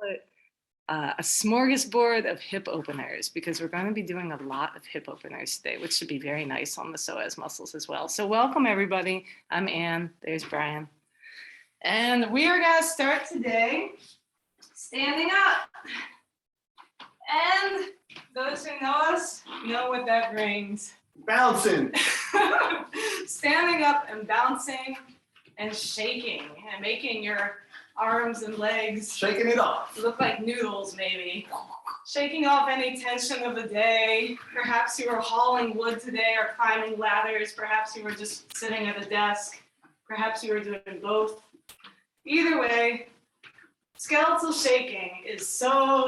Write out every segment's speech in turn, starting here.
it a smorgasbord of hip openers, because we're going to be doing a lot of hip openers today, which should be very nice on the psoas muscles as well. So welcome everybody. I'm Anne. There's Brian. And we are going to start today standing up. And those who know us know what that brings. Bouncing. Standing up and bouncing and shaking and making your arms and legs Shaking it off. look like noodles, maybe. Shaking off any tension of the day. Perhaps you were hauling wood today or climbing ladders. Perhaps you were just sitting at a desk. Perhaps you were doing both. Either way, skeletal shaking is so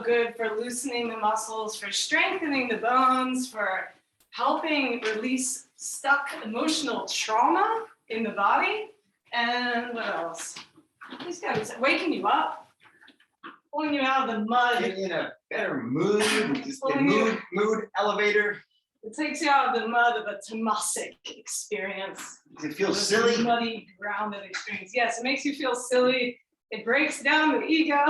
good for loosening the muscles, for strengthening the bones, for helping release stuck emotional trauma in the body. And what else? It's got to be waking you up, pulling you out of the mud. Getting you in a better mood, just the mood elevator. It takes you out of the mud of a tamasic experience. Does it feel silly? Muddy, grounded experience. Yes, it makes you feel silly. It breaks down the ego.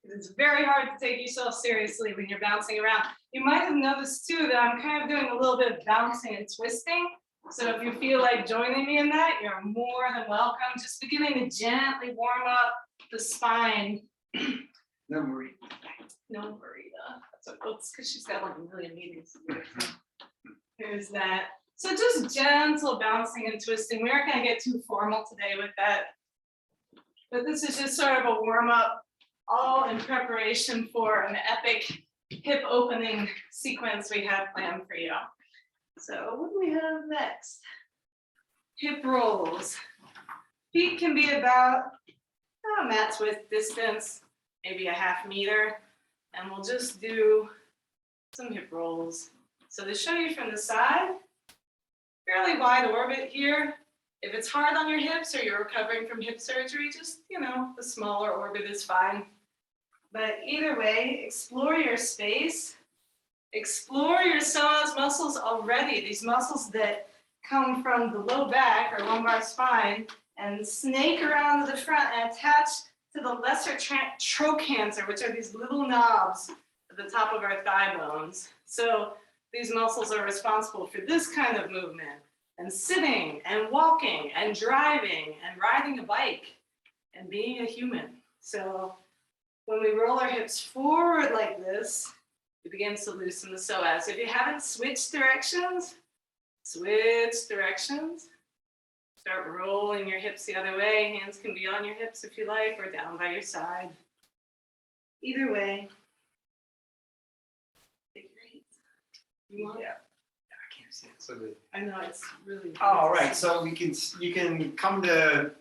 It's very hard to take yourself seriously when you're bouncing around. You might have noticed too that I'm kind of doing a little bit of bouncing and twisting. So if you feel like joining me in that, you're more than welcome. Just beginning to gently warm up the spine. No, Marie. No, Marita. That's because she's got like a million meetings to do. There's that. So just gentle bouncing and twisting. We aren't going to get too formal today with that. But this is just sort of a warm up, all in preparation for an epic hip opening sequence we have planned for you. So what do we have next? Hip rolls. Feet can be about mat's width distance, maybe a ½ meter. And we'll just do some hip rolls. So to show you from the side, fairly wide orbit here. If it's hard on your hips or you're recovering from hip surgery, just, the smaller orbit is fine. But either way, explore your space. Explore your psoas muscles already, these muscles that come from the low back or lumbar spine and snake around to the front and attach to the lesser trochanter, which are these little knobs at the top of our thigh bones. So these muscles are responsible for this kind of movement, and sitting and walking and driving and riding a bike and being a human. So when we roll our hips forward like this, it begins to loosen the psoas. If you haven't switched directions, switch directions. Start rolling your hips the other way. Hands can be on your hips if you like, or down by your side. Either way. You want? Yeah. I can't see it so good. I know, it's really. All right, so you can come to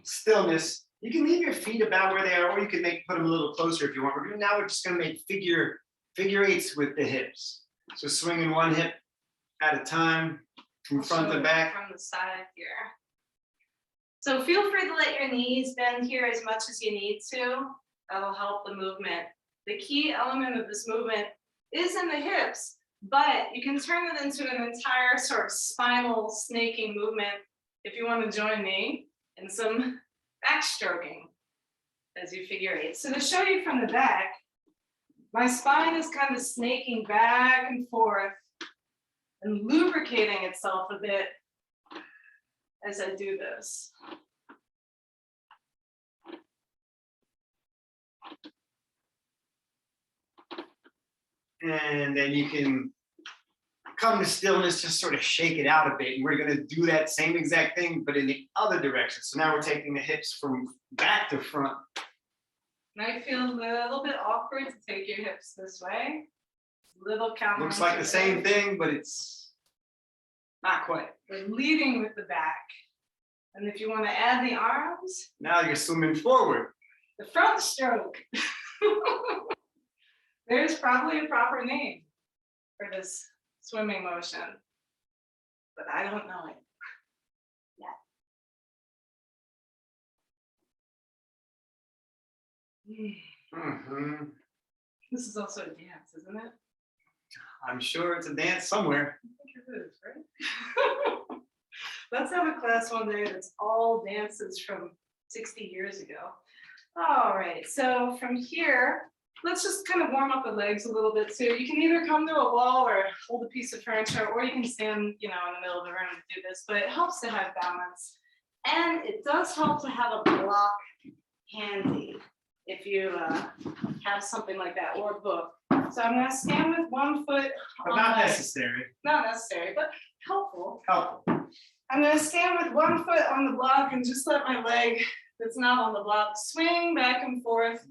stillness. You can leave your feet about where they are, or you can put them a little closer if you want. Now we're just going to make figure eights with the hips. So swinging one hip at a time, from front to back. From the side here. So feel free to let your knees bend here as much as you need to. That'll help the movement. The key element of this movement is in the hips, but you can turn it into an entire sort of spinal snaking movement if you want to join me in some backstroking as you figure eight. So to show you from the back, my spine is kind of snaking back and forth and lubricating itself a bit as I do this. And then you can come to stillness, just sort of shake it out a bit. And we're going to do that same exact thing, but in the other direction. So now we're taking the hips from back to front. Might feel a little bit awkward to take your hips this way. Little counter. Looks like the same thing, but it's not quite. We're leading with the back. And if you want to add the arms. Now you're swimming forward. The front stroke. There's probably a proper name for this swimming motion, but I don't know it yet. Mm-hmm. This is also a dance, isn't it? I'm sure it's a dance somewhere. I think it is, right? Let's have a class one day that's all dances from 60 years ago. All right, so from here, let's just kind of warm up the legs a little bit too. You can either come to a wall or hold a piece of furniture, or you can stand, you know, in the middle of the room to do this, but it helps to have balance. And it does help to have a block handy if you have something like that, or a book. So I'm gonna stand with one foot But on not my, necessary. not necessary, but helpful. Helpful. I'm gonna stand with one foot on the block and just let my leg that's not on the block swing back and forth.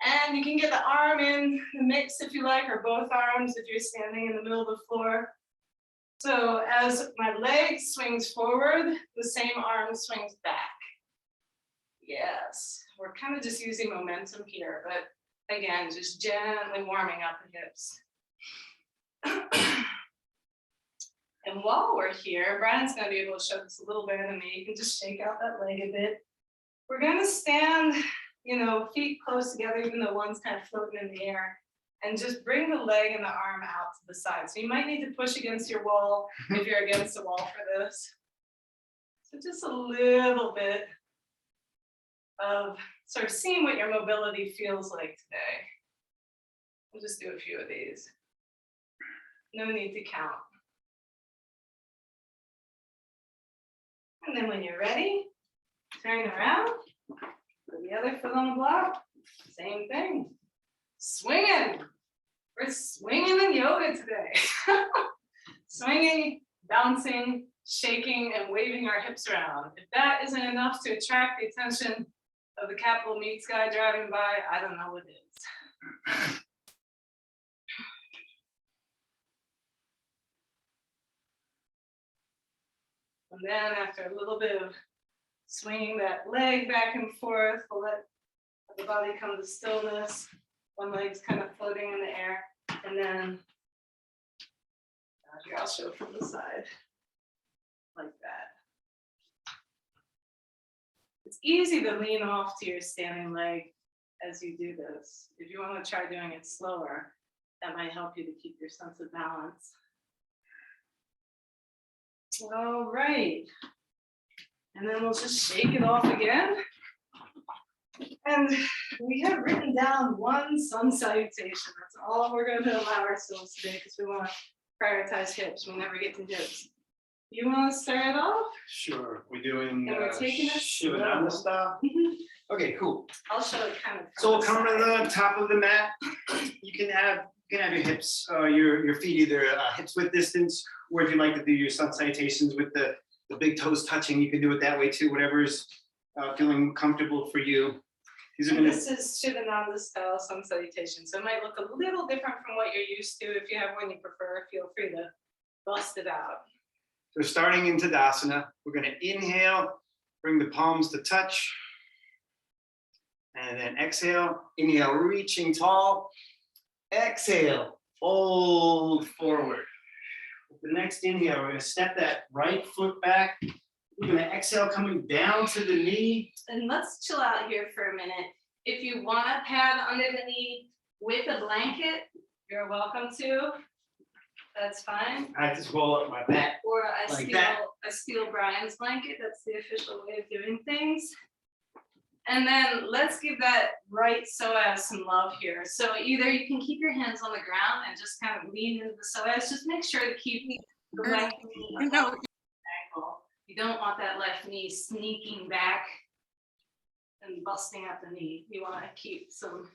And you can get the arm in the mix if you like, or both arms if you're standing in the middle of the floor. So as my leg swings forward, the same arm swings back. Yes, we're kind of just using momentum here, but again, just gently warming up the hips. And while we're here, Brian's gonna be able to show this a little better than me. You can just shake out that leg a bit. We're gonna stand, you know, feet close together, even though one's kind of floating in the air, and just bring the leg and the arm out to the side. So you might need to push against your wall if you're against the wall for this. So just a little bit of sort of seeing what your mobility feels like today. We'll just do a few of these. No need to count. And then when you're ready, turn around, put the other foot on the block, same thing. Swinging. We're swinging in yoga today. Swinging, bouncing, shaking, and waving our hips around. If that isn't enough to attract the attention of the Capitol Meets guy driving by, I don't know what is. And then after a little bit of swinging that leg back and forth, we'll let the body come to stillness. One leg's kind of floating in the air. And then, here I'll show from the side, like that. It's easy to lean off to your standing leg as you do this. If you want to try doing it slower, that might help you to keep your sense of balance. All right. And then we'll just shake it off again. And we have written down one sun salutation. That's all we're going to allow ourselves today because we want to prioritize hips. We never get to hips. You want to start off? Sure. We're doing And we're taking it sivananda-style. Okay, cool. I'll show it kind of. So we'll come to the top of the mat. You can have your hips, your feet either hips width distance, or if you like to do your sun salutations with the big toes touching, you can do it that way too. Whatever's feeling comfortable for you. These are This is sivananda-style sun salutation. So it might look a little different from what you're used to. If you have one you prefer, feel free to bust it out. So starting in Tadasana, we're going to inhale, bring the palms to touch. And then exhale, inhale, reaching tall. Exhale, fold forward. With the next inhale, we're going to step that right foot back. We're going to exhale, coming down to the knee. And let's chill out here for a minute. If you want to pad under the knee with a blanket, you're welcome to. That's fine. I just roll up my back. Or I Like steal Brian's blanket. That's the official way of doing things. And then let's give that right psoas some love here. So either you can keep your hands on the ground and just kind of lean into the psoas. Just make sure to keep the right knee ankle. You don't want that left knee sneaking back and busting up the knee. You want to keep some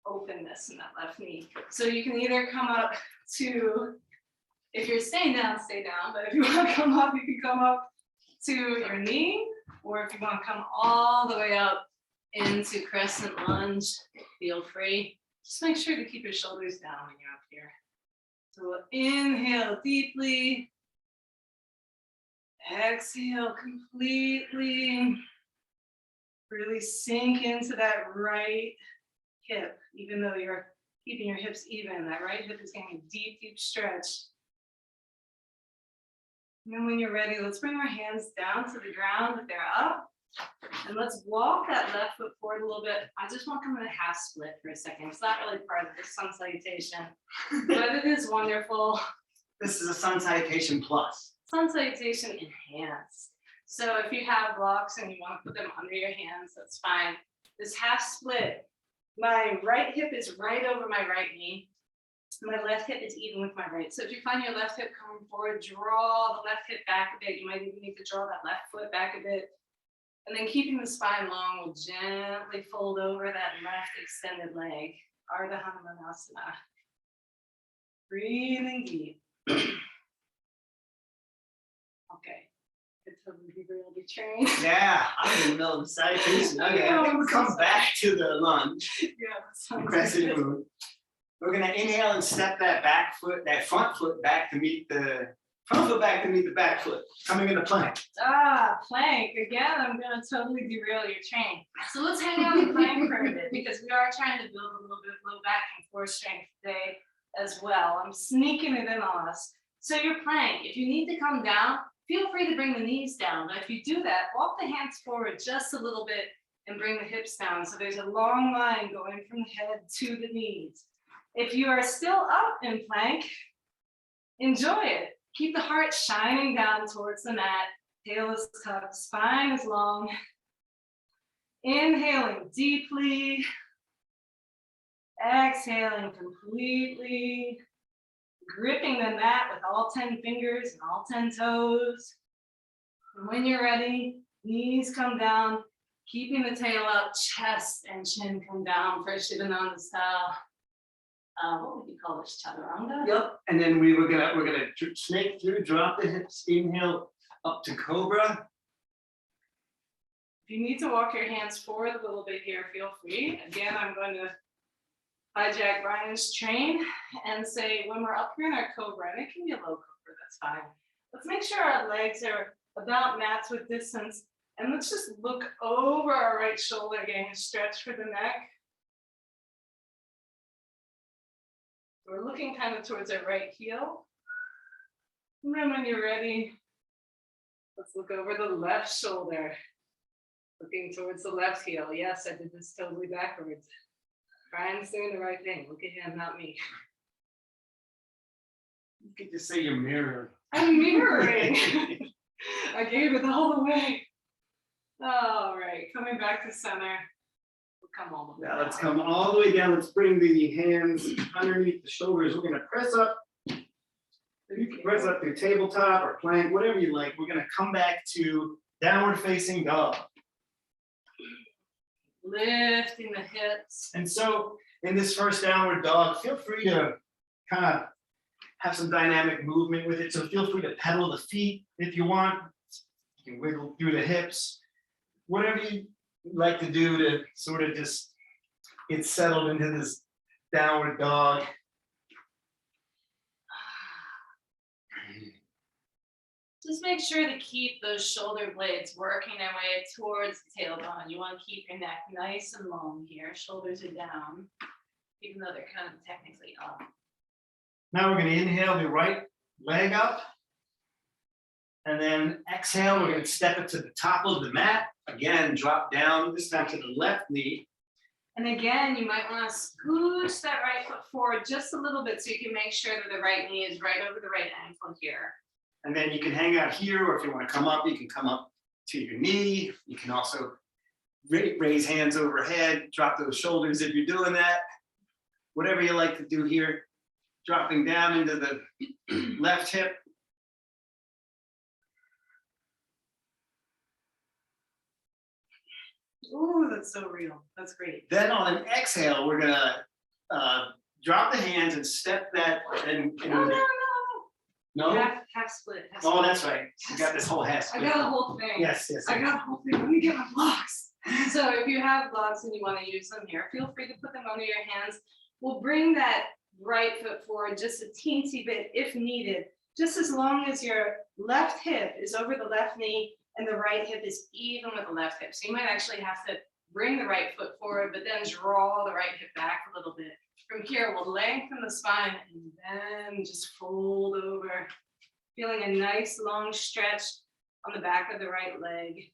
openness in that left knee. So you can either come up to, if you're staying down, stay down. But if you want to come up, you can come up to your knee. Or if you want to come all the way up into crescent lunge, feel free. Just make sure to keep your shoulders down when you're up here. So we'll inhale deeply. Exhale completely. Really sink into that right hip, even though you're keeping your hips even. That right hip is getting a deep, deep stretch. And then when you're ready, let's bring our hands down to the ground if they're up. And let's walk that left foot forward a little bit. I just want to come in a half split for a second. It's not really part of the sun salutation, but it is wonderful. This is a sun salutation plus. Sun salutation enhanced. So if you have blocks and you want to put them under your hands, that's fine. this half split. My right hip is right over my right knee. My left hip is even with my right. So if you find your left hip coming forward, draw the left hip back a bit. You might even need to draw that left foot back a bit. And then keeping the spine long, we'll gently fold over that left extended leg. Ardha Hanumanasana. Breathing deep. Okay. Good to be really trained. Yeah, I'm in the middle of the side piece. Okay, I think we'll come back to the lunge. Yeah, that sounds Crescent good. move. We're gonna inhale and step that back foot, that front foot back to meet the back foot, coming into plank. Plank. Again, I'm gonna totally derail your train. So let's hang out in plank for a bit because we are trying to build a little bit of low back and core strength today as well. I'm sneaking it in on us. So your plank, if you need to come down, feel free to bring the knees down. But if you do that, walk the hands forward just a little bit and bring the hips down. So there's a long line going from the head to the knees. If you are still up in plank, enjoy it. Keep the heart shining down towards the mat. Tail is tucked, spine is long. Inhaling deeply. Exhaling completely. Gripping the mat with all 10 fingers and all 10 toes. And when you're ready, knees come down, keeping the tail up, chest and chin come down for sivananda-style. What would you call this? Chaturanga? Yep. And then we're gonna snake through, drop the hips, inhale up to cobra. If you need to walk your hands forward a little bit here, feel free. Again, I'm going to hijack Brian's train and say when we're up here in our cobra, and it can be a low cobra, that's fine. Let's make sure our legs are about mats with distance, and let's just look over our right shoulder, getting a stretch for the neck. We're looking kind of towards our right heel. And then when you're ready, let's look over the left shoulder, looking towards the left heel. Yes, I did this totally backwards. Brian's doing the right thing. Look at him, not me. You could just say you're mirroring. I'm mirroring. I gave it all the way. All right, coming back to center. We'll come all the way Now down. let's come all the way down. Let's bring the hands underneath the shoulders. We're gonna press up. You can press up through tabletop or plank, whatever you like. We're gonna come back to downward facing dog. Lifting the hips. And so in this first downward dog, feel free to kind of have some dynamic movement with it. So feel free to pedal the feet if you want. You can wiggle through the hips. Whatever you like to do to sort of just get settled into this downward dog. Just make sure to keep those shoulder blades working their way towards the tailbone. You want to keep your neck nice and long here. Shoulders are down, even though they're kind of technically up. Now we're going to inhale the right leg up. And then exhale, we're going to step it to the top of the mat. Again, drop down, this time to the left knee. And again, you might want to scooch that right foot forward just a little bit so you can make sure that the right knee is right over the right ankle here. And then you can hang out here, or if you want to come up, you can come up to your knee. You can also raise hands overhead, drop those shoulders if you're doing that. Whatever you like to do here. Dropping down into the left hip. Ooh, that's so real. That's great. Then on an exhale, we're gonna drop the hands and step that. No? Half split. Half Oh, split. that's right. You got this whole half I split. got a whole thing. Yes. I got a whole thing. Let me get my blocks. So if you have blocks and you want to use them here, feel free to put them under your hands. We'll bring that right foot forward just a teensy bit if needed, just as long as your left hip is over the left knee and the right hip is even with the left hip. So you might actually have to bring the right foot forward, but then draw the right hip back a little bit. From here, we'll lengthen the spine and then just fold over, feeling a nice long stretch on the back of the right leg.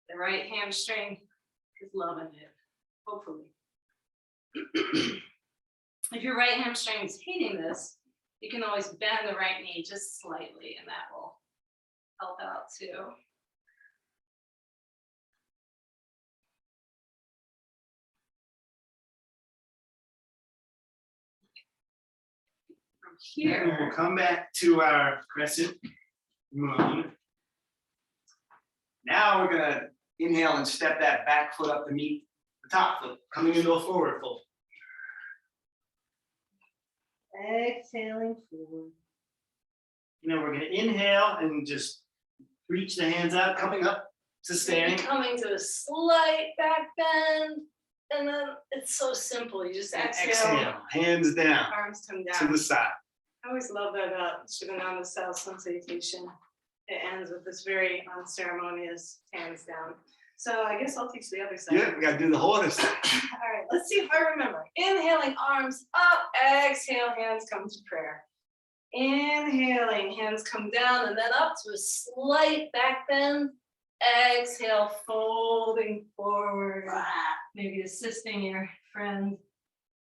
The right hamstring is loving it, hopefully. If your right hamstring is hating this, you can always bend the right knee just slightly, and that will help out too. And we'll here. come back to our crescent moon. Now we're gonna inhale and step that back foot up to meet the top foot, coming into a forward fold. Exhaling forward. We're gonna inhale and just reach the hands out, coming up to standing. Coming to a slight back bend, and then it's so simple. You just exhale, Exhale, hands down arms come to down. the side. I always love that about sivananda-style sun salutation. It ends with this very unceremonious hands down. So I guess I'll teach the other side. Yeah, we gotta do the whole other side. All right, let's see if I remember. Inhaling, arms up. Exhale, hands come to prayer. Inhaling, hands come down and then up to a slight back bend. Exhale, folding forward. Maybe assisting your friend.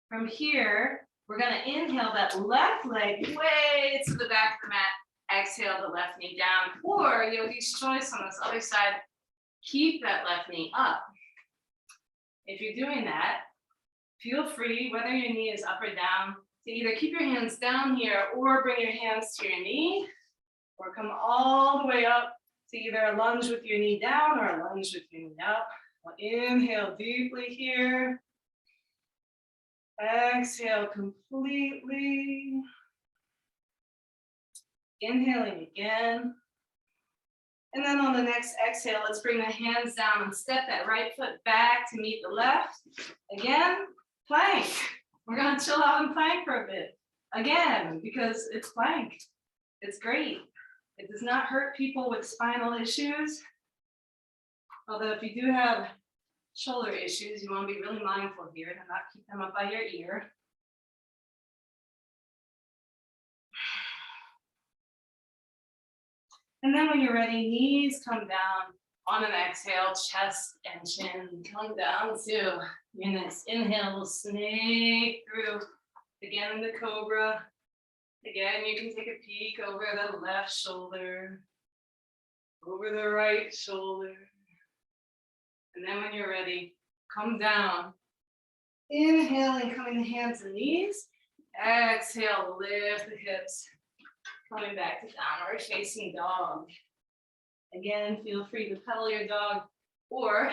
From here, we're gonna inhale that left leg way to the back of the mat. Exhale the left knee down, or yogi's choice on this other side, keep that left knee up. If you're doing that, feel free, whether your knee is up or down, to either keep your hands down here or bring your hands to your knee, or come all the way up to either a lunge with your knee down or a lunge with your knee up. We'll inhale deeply here. Exhale completely. Inhaling again. And then on the next exhale, let's bring the hands down and step that right foot back to meet the left. Again, plank. We're gonna chill out and plank for a bit. Again, because it's plank. It's great. It does not hurt people with spinal issues. Although if you do have shoulder issues, you want to be really mindful here to not keep them up by your ear. And then when you're ready, knees come down on an exhale, chest and chin come down to your next inhale. We'll snake through again in the cobra. Again, you can take a peek over the left shoulder, over the right shoulder. And then when you're ready, come down. Inhaling, coming to hands and knees. Exhale, lift the hips. Coming back to downward facing dog. Again, feel free to pedal your dog or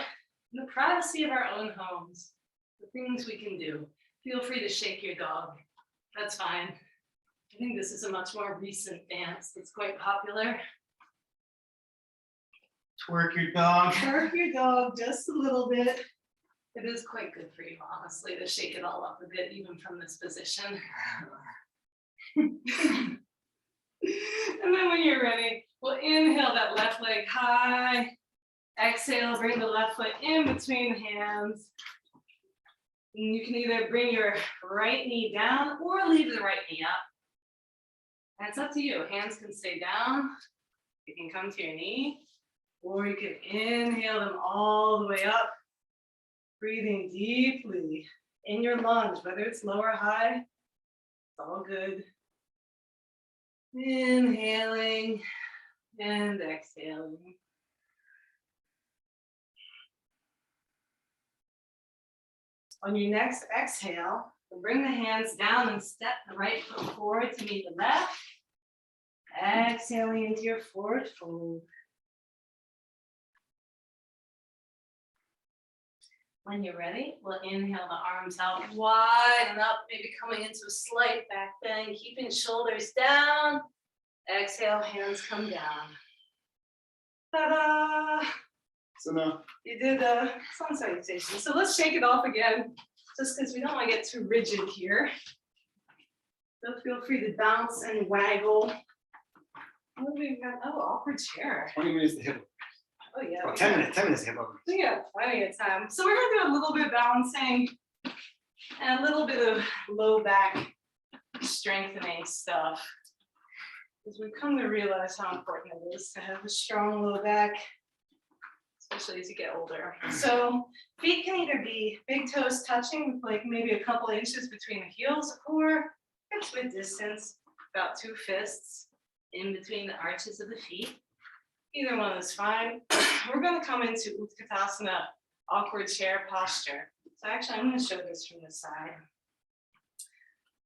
in the privacy of our own homes, the things we can do. Feel free to shake your dog. That's fine. I think this is a much more recent dance that's quite popular. Twerk your dog. Twerk your dog just a little bit. It is quite good for you, honestly, to shake it all up a bit, even from this position. And then when you're ready, we'll inhale that left leg high. Exhale, bring the left foot in between the hands. And you can either bring your right knee down or leave the right knee up. And it's up to you. Hands can stay down. You can come to your knee, or you can inhale them all the way up. Breathing deeply in your lunge, whether it's low or high, it's all good. Inhaling and exhaling. On your next exhale, we'll bring the hands down and step the right foot forward to meet the left. Exhaling into your forward fold. When you're ready, we'll inhale the arms out wide and up, maybe coming into a slight back bend, keeping shoulders down. Exhale, hands come down. Ta-da! So now, You did a sun salutation. So let's shake it off again, just because we don't want to get too rigid here. So feel free to bounce and waggle. What have we got? Oh, awkward chair. 20 minutes to hip. Oh yeah. Well, 10 minutes to hip over. We got plenty of time. So we're gonna do a little bit of balancing and a little bit of low back strengthening stuff. Because we've come to realize how important it is to have a strong low back, especially as you get older. So feet can either be big toes touching, like maybe a couple inches between the heels, or hips width distance, about 2 fists in between the arches of the feet. Either one is fine. We're going to come into Lukatasana, awkward chair posture. So actually, I'm going to show this from the side.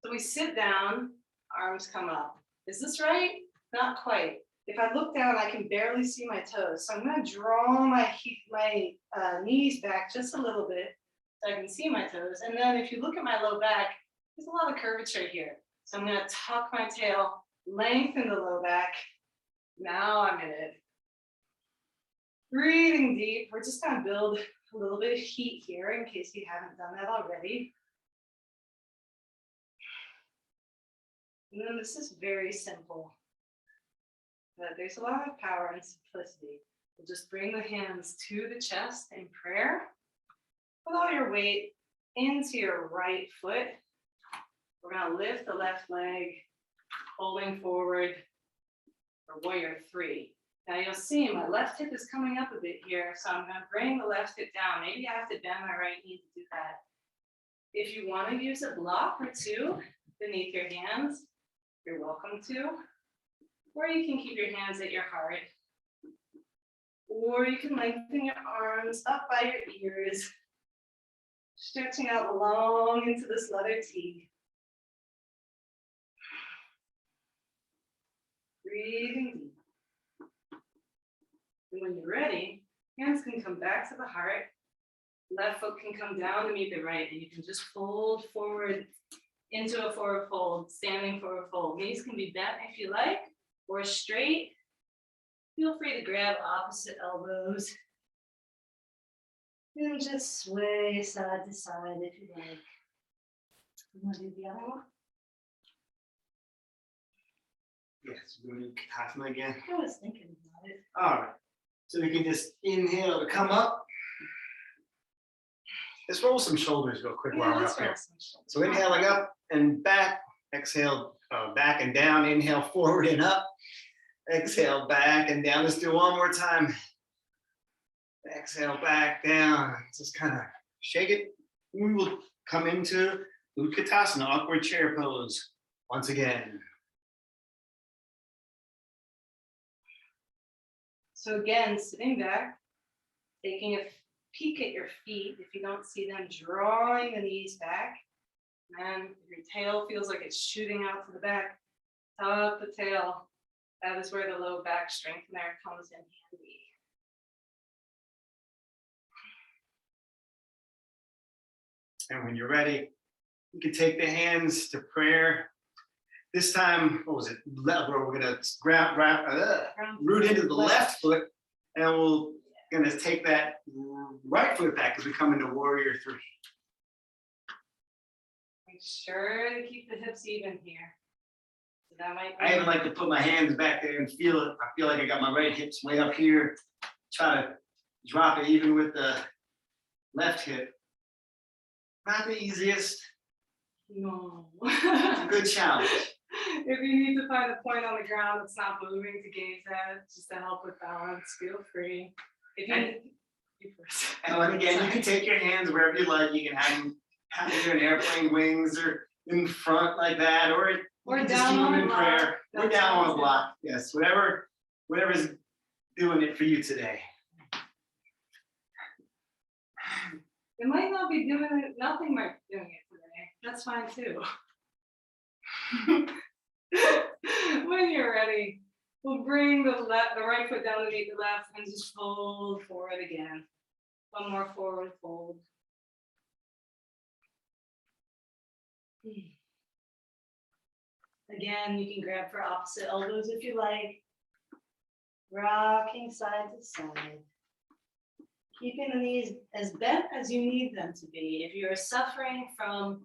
So we sit down arms come up. Is this right? Not quite. If I look down, I can barely see my toes. So I'm going to draw my knees back just a little bit so I can see my toes. And then if you look at my low back, there's a lot of curvature here. So I'm going to tuck my tail, lengthen the low back. Now I'm in it. Breathing deep. We're just going to build a little bit of heat here in case you haven't done that already. And then this is very simple. But there's a lot of power and simplicity. We'll just bring the hands to the chest in prayer. Put all your weight into your right foot. We're going to lift the left leg, holding forward for warrior 3. Now you'll see my left hip is coming up a bit here, so I'm going to bring the left hip down. Maybe I have to bend my right knee to do that. If you want to use a block or two beneath your hands, you're welcome to. Or you can keep your hands at your heart. Or you can lengthen your arms up by your ears, stretching out long into this letter T. Breathing deep. And when you're ready, hands can come back to the heart. Left foot can come down to meet the right, and you can just fold forward into a forward fold, standing forward fold. Knees can be bent if you like, or straight. Feel free to grab opposite elbows and just sway side to side if you like. You want to do the other one? Yes, we're doing Lukatasana again. I was thinking about it. All right. So we can just inhale to come up. Let's roll some shoulders real quick while we're up here. So inhaling up and back. Exhale back and down. Inhale forward and up. Exhale back and down. Let's do one more time. Exhale back down. Just kind of shake it. We will come into Lukatasana, awkward chair pose once again. So again, sitting back, taking a peek at your feet. If you don't see them, drawing the knees back. And if your tail feels like it's shooting out to the back, tuck the tail. That is where the low back strength there comes in handy. And when you're ready, you can take the hands to prayer. This time, what was it? We're gonna root into the left foot, and we're gonna take that right foot back as we come into warrior 3. Make sure to keep the hips even here. So that might I even like to put my hands back there and feel it. I feel like I got my right hips way up here. Try to drop it even with the left hip. Not the easiest. No. It's a good challenge. If you need to find a point on the ground that's not moving to gaze at, just to help with balance, feel free. If you first. And again, you can take your hands wherever you like. You can have them in airplane wings or in front like that, or you can just down keep on them a in block. prayer. Or That's down on a awesome. block. Yes, whatever's doing it for you today. It might not be doing it, nothing might be doing it today. That's fine too. When you're ready, we'll bring the right foot down underneath the left and just fold forward again. One more forward fold. Again, you can grab for opposite elbows if you like. Rocking side to side. Keeping the knees as bent as you need them to be. If you are suffering from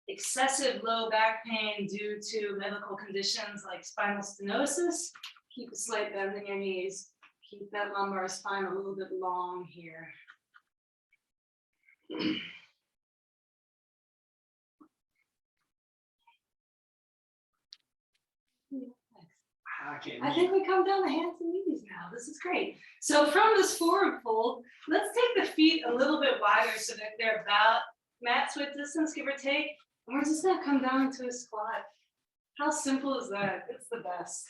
excessive low back pain due to medical conditions like spinal stenosis, keep a slight bend in your knees. Keep that lumbar spine a little bit long here. I think we come down to hands and knees now. This is great. So from this forward fold, let's take the feet a little bit wider so that they're about mat width distance, give or take. And we're just gonna come down into a squat. How simple is that? It's the best.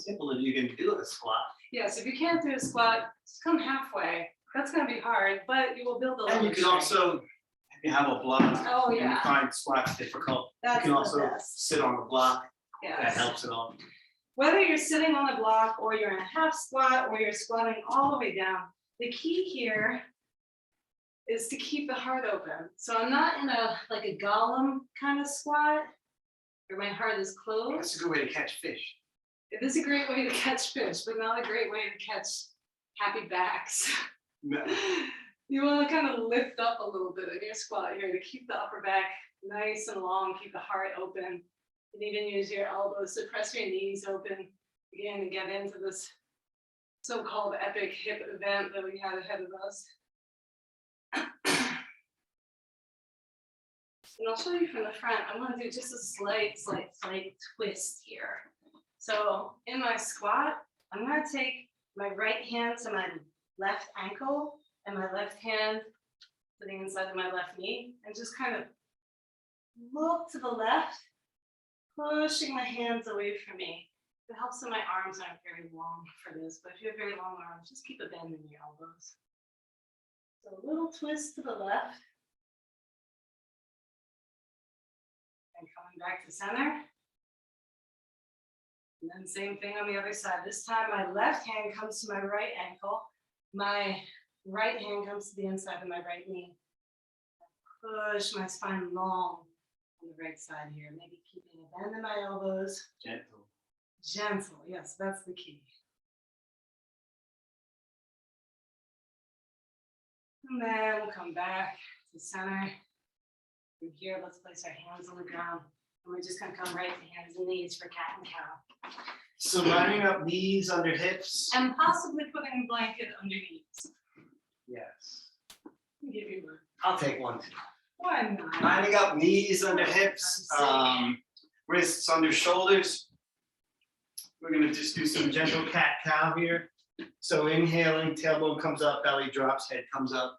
Simple as you can do a squat. Yes, if you can't do a squat, just come halfway. That's gonna be hard, but you will build a lot. And you can also, if you have a block, Oh, and you yeah. find squats difficult, That's you can the also best. sit on the block That Yes. helps at all. Whether you're sitting on a block or you're in a half squat or you're squatting all the way down, the key here is to keep the heart open. So I'm not in a like a golem kind of squat where my heart is closed. That's a good way to catch fish. It is a great way to catch fish, but not a great way to catch happy backs. No. You want to kind of lift up a little bit in your squat here to keep the upper back nice and long, keep the heart open. And even use your elbows to press your knees open again and get into this so-called epic hip event that we had ahead of us. And I'll show you from the front. I'm going to do just a slight twist here. So in my squat, I'm going to take my right hand to my left ankle and my left hand to the inside of my left knee and just kind of look to the left, pushing my hands away from me. It helps that my arms aren't very long for this, but if you have very long arms, just keep a bend in your elbows. So a little twist to the left. And coming back to center. And then same thing on the other side. This time my left hand comes to my right ankle. My right hand comes to the inside of my right knee. Push my spine long on the right side here. Maybe keeping a bend in my elbows. Gentle. Gentle, yes, that's the key. And then we'll come back to center. From here, let's place our hands on the ground. And we're just gonna come right to hands and knees for cat and cow. So lining up knees under hips. And possibly putting a blanket underneath. Yes. I'll give you one. I'll take one. Why not? Lining up knees under hips, wrists under shoulders. We're gonna just do some gentle cat cow here. So inhaling, tailbone comes up, belly drops, head comes up.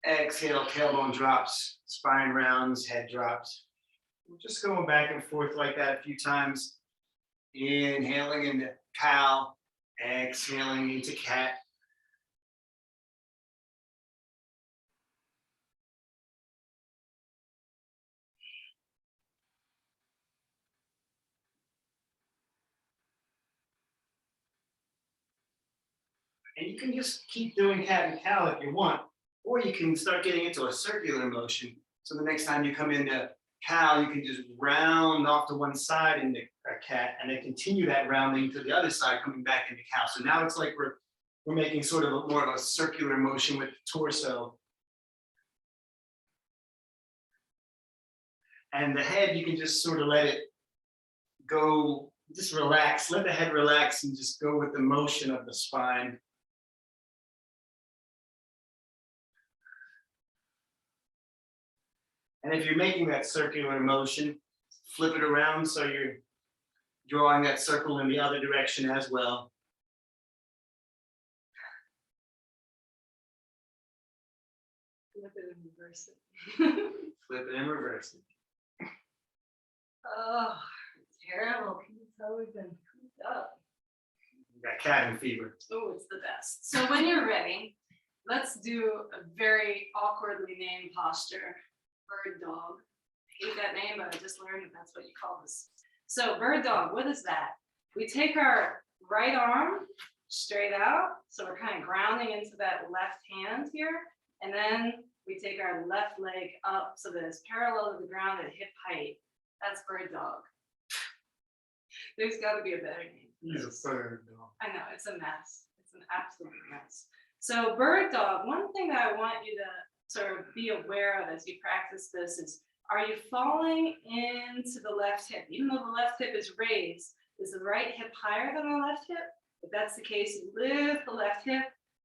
Exhale, tailbone drops, spine rounds, head drops. We're just going back and forth like that a few times. Inhaling into cow, exhaling into cat. And you can just keep doing cat and cow if you want, or you can start getting into a circular motion. So the next time you come into cow, you can just round off to one side into a cat and then continue that rounding to the other side, coming back into cow. So now it's like we're making sort of more of a circular motion with the torso. And the head, you can just sort of let it go, just relax, let the head relax and just go with the motion of the spine. And if you're making that circular motion, flip it around so you're drawing that circle in the other direction as well. Flip it and reverse it. Flip it and reverse it. Oh, terrible. Can you tell we've been cooped up? You got cabin fever. Oh, it's the best. So when you're ready, let's do a very awkwardly named posture. Bird dog. I hate that name, but I just learned that that's what you call this. So bird dog, what is that? We take our right arm straight out. So we're kind of grounding into that left hand here. And then we take our left leg up so that it's parallel to the ground at hip height. That's bird dog. There's got to be a better name. It's a bird dog. I know, it's a mess. It's an absolute mess. So bird dog, one thing that I want you to sort of be aware of as you practice this is, are you falling into the left hip? Even though the left hip is raised, is the right hip higher than the left hip? If that's the case, lift the left hip,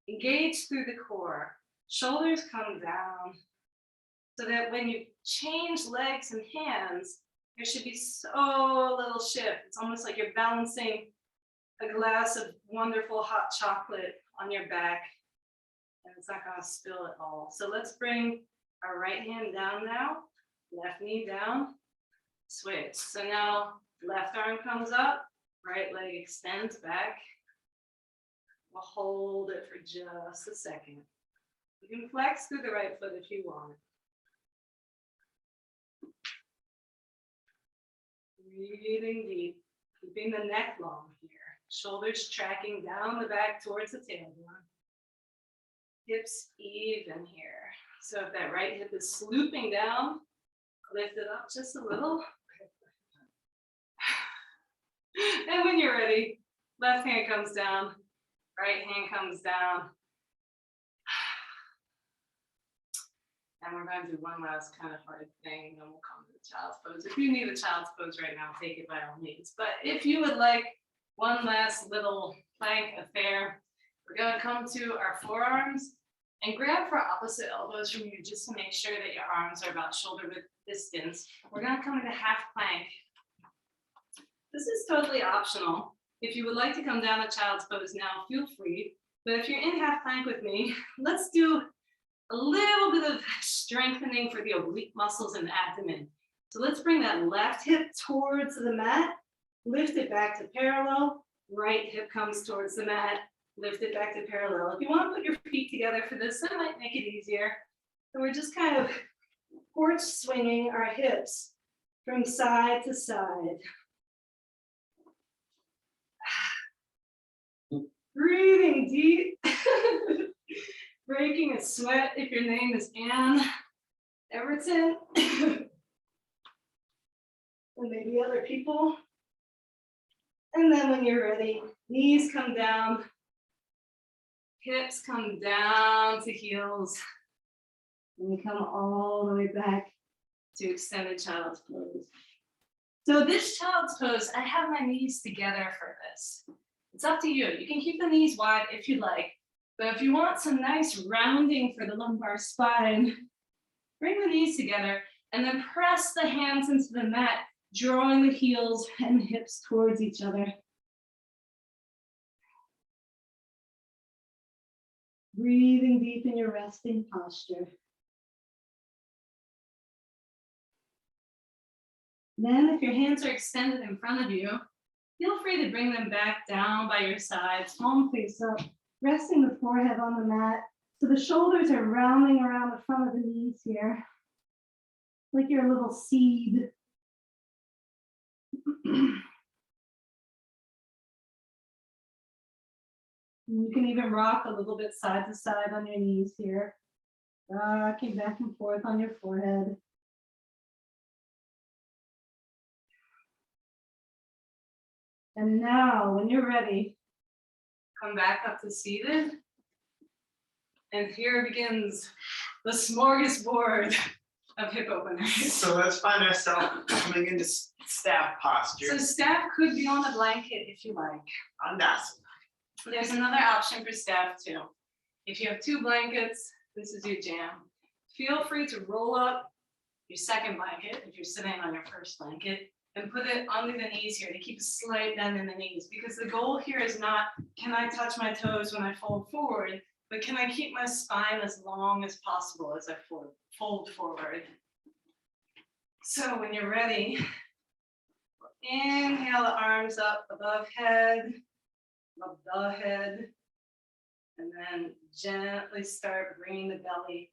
engage through the core. Shoulders come down so that when you change legs and hands, there should be so little shift. It's almost like you're balancing a glass of wonderful hot chocolate on your back, and it's not going to spill at all. So let's bring our right hand down now, left knee down, switch. So now left arm comes up, right leg extends back. We'll hold it for just a second. You can flex through the right foot if you want. Breathing deep, keeping the neck long here. Shoulders tracking down the back towards the tailbone. Hips even here. So if that right hip is slooping down, lift it up just a little. And when you're ready, left hand comes down, right hand comes down. And we're going to do one last kind of hard thing, and then we'll come to the child's pose. If you need a child's pose right now, take it by all means. But if you would like one last little plank affair, we're going to come to our forearms and grab for opposite elbows from you just to make sure that your arms are about shoulder width distance. We're going to come into half plank. This is totally optional. If you would like to come down to child's pose now, feel free. But if you're in half plank with me, let's do a little bit of strengthening for the oblique muscles in the abdomen. So let's bring that left hip towards the mat, lift it back to parallel, right hip comes towards the mat, lift it back to parallel. If you want to put your feet together for this, that might make it easier. So we're just kind of porch swinging our hips from side to side. Breathing deep. Breaking a sweat if your name is Ann Everton. And maybe other people. And then when you're ready, knees come down, hips come down to heels, and we come all the way back to extended child's pose. So this child's pose, I have my knees together for this. It's up to you. You can keep the knees wide if you like. But if you want some nice rounding for the lumbar spine, bring the knees together and then press the hands into the mat, drawing the heels and hips towards each other. Breathing deep in your resting posture. Then if your hands are extended in front of you, feel free to bring them back down by your sides, palm face up. Resting the forehead on the mat. So the shoulders are rounding around the front of the knees here. Like you're a little seed. You can even rock a little bit side to side on your knees here. Rocking back and forth on your forehead. And now, when you're ready, come back up to seated. And here begins the smorgasbord of hip openers. So let's find ourselves coming into staff posture. So staff could be on a blanket if you like. Andasana. There's another option for staff too. If you have two blankets, this is your jam. Feel free to roll up your second blanket if you're sitting on your first blanket and put it under the knees here to keep a slight bend in the knees, because the goal here is not, can I touch my toes when I fold forward, but can I keep my spine as long as possible as I fold forward. So when you're ready, inhale the arms up above head, above the head, and then gently start bringing the belly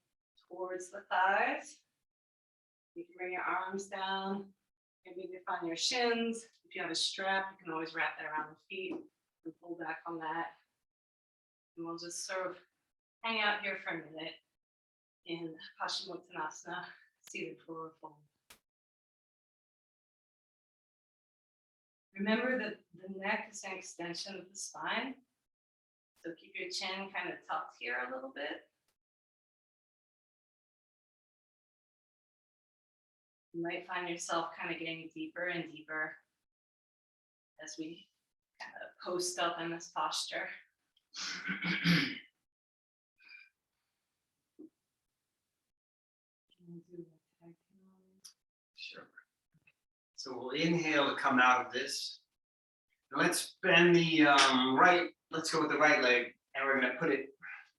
towards the thighs. You can bring your arms down. Maybe you find your shins. If you have a strap, you can always wrap that around the feet and pull back on that. And we'll just sort of hang out here for a minute in Paschimottanasana, seated forward fold. Remember that the neck is an extension of the spine. So keep your chin kind of tucked here a little bit. You might find yourself kind of getting deeper and deeper as we kind of post up in this posture. Sure. So we'll inhale to come out of this. And let's bend the let's go with the right leg, and we're going to put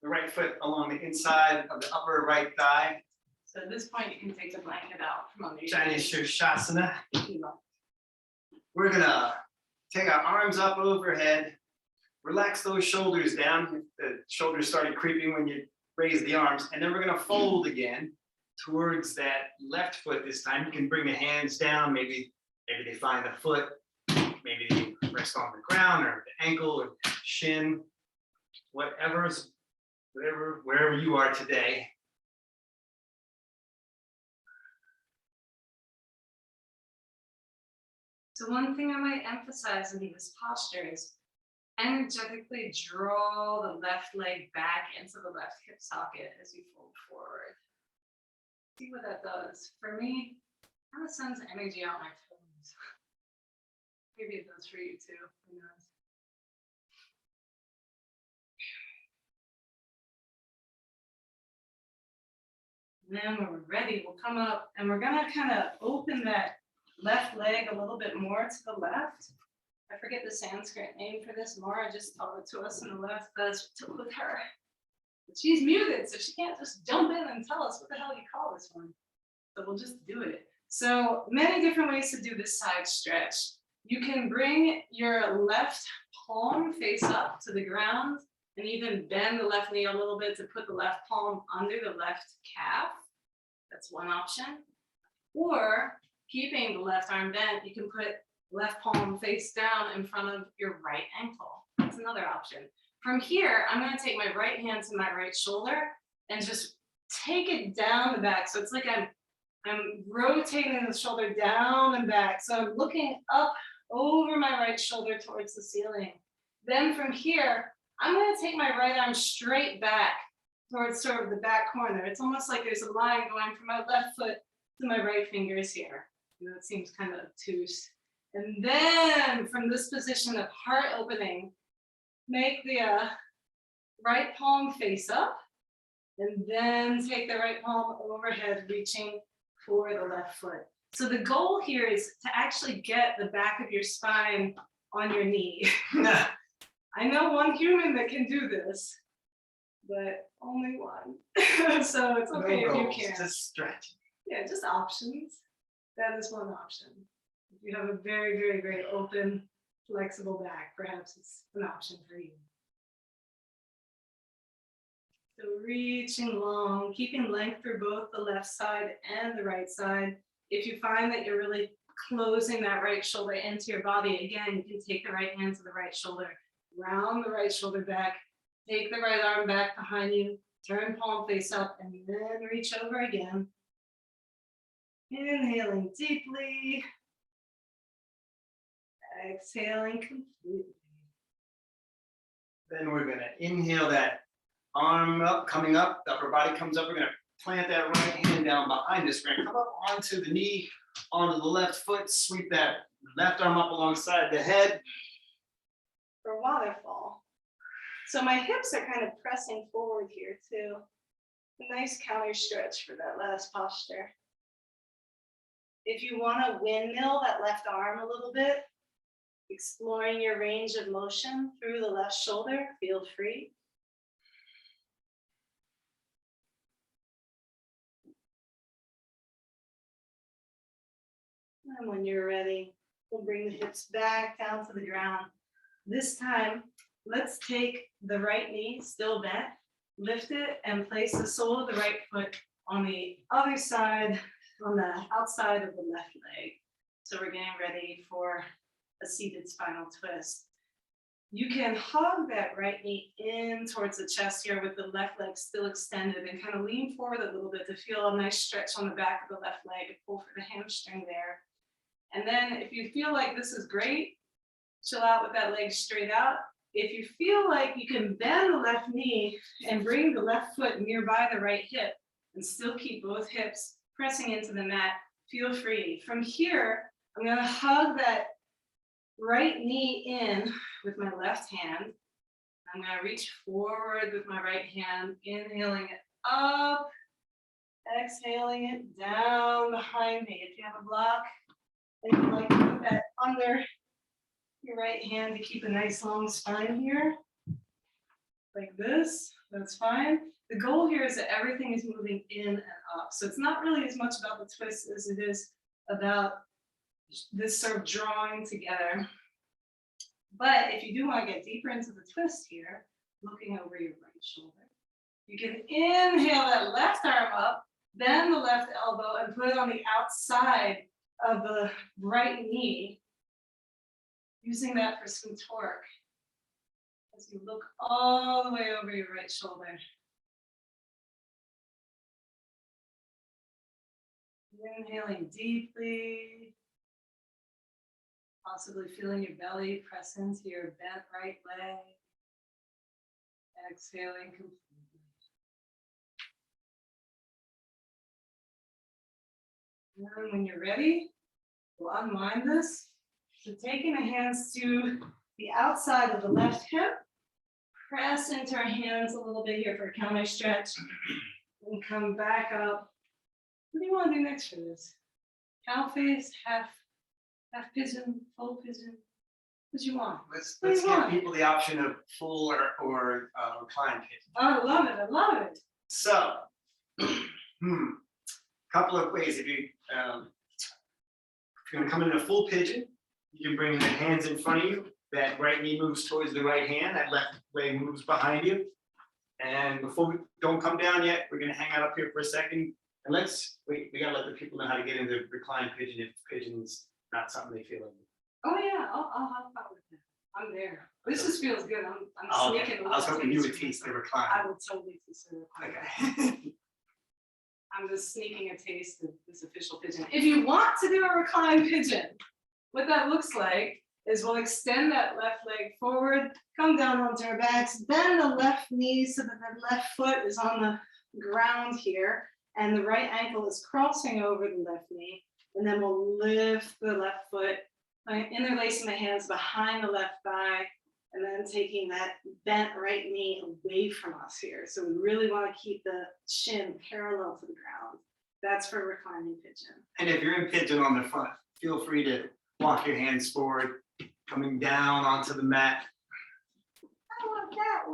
the right foot along the inside of the upper right thigh. So at this point, you can take the blanket out from under your Shasana. We're gonna take our arms up overhead, relax those shoulders down. The shoulders started creeping when you raise the arms, and then we're gonna fold again towards that left foot this time. You can bring the hands down, maybe Maybe they find a foot, maybe they rest on the ground or the ankle or shin, wherever you are today. So one thing I might emphasize in this posture is energetically draw the left leg back into the left hip socket as you fold forward. See what that does. For me, it kind of sends energy out my toes. Maybe it does for you too. Who knows? And then when we're ready, we'll come up and we're gonna kind of open that left leg a little bit more to the left. I forget the Sanskrit name for this. Mara just taught it to us in the last class we took with her. But she's muted, so she can't just jump in and tell us what the hell you call this one. So we'll just do it. So many different ways to do this side stretch. You can bring your left palm face up to the ground and even bend the left knee a little bit to put the left palm under the left calf. That's one option. Or keeping the left arm bent, you can put left palm face down in front of your right ankle. That's another option. From here, I'm going to take my right hand to my right shoulder and just take it down the back. So it's like I'm rotating the shoulder down and back. So I'm looking up over my right shoulder towards the ceiling. Then from here, I'm going to take my right arm straight back towards sort of the back corner. It's almost like there's a line going from my left foot to my right fingers here. You know, it seems kind of obtuse. And then from this position of heart opening, make the right palm face up, and then take the right palm overhead, reaching for the left foot. So the goal here is to actually get the back of your spine on your knee. I know one human that can do this, but only one. So it's okay if you can't. Just stretch. Yeah, just options. That is one option. If you have a very, very, very open, flexible back, perhaps it's an option for you. So reaching long, keeping length through both the left side and the right side. If you find that you're really closing that right shoulder into your body, again, you can take the right hand to the right shoulder, round the right shoulder back, take the right arm back behind you, turn palm face up, and then reach over again. Inhaling deeply. Exhaling completely. Then we're going to inhale that arm up, coming up, the upper body comes up. We're going to plant that right hand down behind us. We're going to come up onto the knee, onto the left foot, sweep that left arm up alongside the head. For waterfall. So my hips are kind of pressing forward here too. A nice counter stretch for that last posture. If you want to windmill that left arm a little bit, exploring your range of motion through the left shoulder, feel free. And when you're ready, we'll bring the hips back down to the ground. This time, let's take the right knee, still bent, lift it, and place the sole of the right foot on the other side, on the outside of the left leg. So we're getting ready for a seated spinal twist. You can hug that right knee in towards the chest here with the left leg still extended and kind of lean forward a little bit to feel a nice stretch on the back of the left leg, pull for the hamstring there. And then if you feel like this is great, chill out with that leg straight out. If you feel like you can bend the left knee and bring the left foot nearby the right hip and still keep both hips pressing into the mat, feel free. From here, I'm going to hug that right knee in with my left hand. I'm going to reach forward with my right hand, inhaling it up, exhaling it down behind me. If you have a block, then you like to put that under your right hand to keep a nice long spine here, like this. That's fine. The goal here is that everything is moving in and up. So it's not really as much about the twist as it is about this sort of drawing together. But if you do want to get deeper into the twist here, looking over your right shoulder, you can inhale that left arm up, bend the left elbow, and put it on the outside of the right knee, using that for some torque as you look all the way over your right shoulder. Inhaling deeply, possibly feeling your belly press into your bent right leg. Exhaling completely. And when you're ready, we'll unwind this. So taking the hands to the outside of the left hip, press into our hands a little bit here for a counter stretch, and come back up. What do you want to do next for this? Cow face, half pigeon, full pigeon. What do you want? Let's What do you give want? people the option of full or reclined pigeon. Oh, I love it. I love it. So, couple of ways. If you're going to come in a full pigeon, you can bring the hands in front of you. That right knee moves towards the right hand. That left leg moves behind you. And before we don't come down yet, we're going to hang out up here for a second. And we got to let the people know how to get into reclined pigeon if pigeon's not something they feel like. Oh yeah, I'll help out with that. I'm there. This just feels good. I'm sneaking. I was hoping you would taste the recline. I will totally taste the recline. Okay. I'm just sneaking a taste of this official pigeon. If you want to do a reclined pigeon, what that looks like is we'll extend that left leg forward, come down onto our backs, bend the left knee so that the left foot is on the ground here, and the right ankle is crossing over the left knee. And then we'll lift the left foot, interlacing the hands behind the left thigh, and then taking that bent right knee away from us here. So we really want to keep the shin parallel to the ground. That's for reclining pigeon. And if you're in pigeon on the front, feel free to walk your hands forward, coming down onto the mat. I want that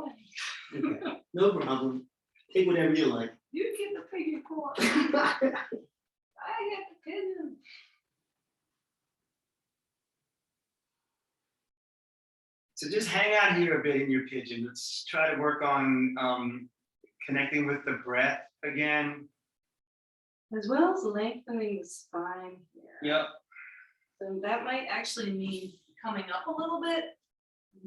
one. Okay. No problem. Take whatever you like. You get the piggy paw. I get the pigeon. So just hang out here a bit in your pigeon. Let's try to work on connecting with the breath again. As well as lengthening the spine here. Yep. So that might actually mean coming up a little bit,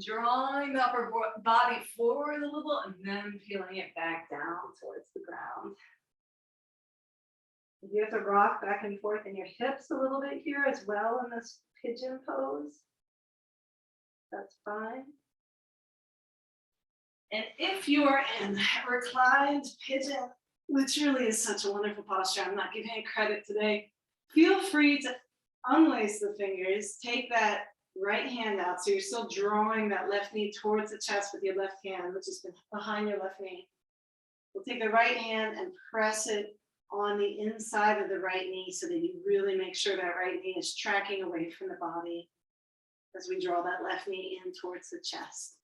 drawing the upper body forward a little, and then peeling it back down towards the ground. You have to rock back and forth in your hips a little bit here as well in this pigeon pose. That's fine. And if you are in reclined pigeon, which really is such a wonderful posture, I'm not giving it credit today, feel free to unlace the fingers, take that right hand out. So you're still drawing that left knee towards the chest with your left hand, which is behind your left knee. We'll take the right hand and press it on the inside of the right knee so that you really make sure that right knee is tracking away from the body as we draw that left knee in towards the chest.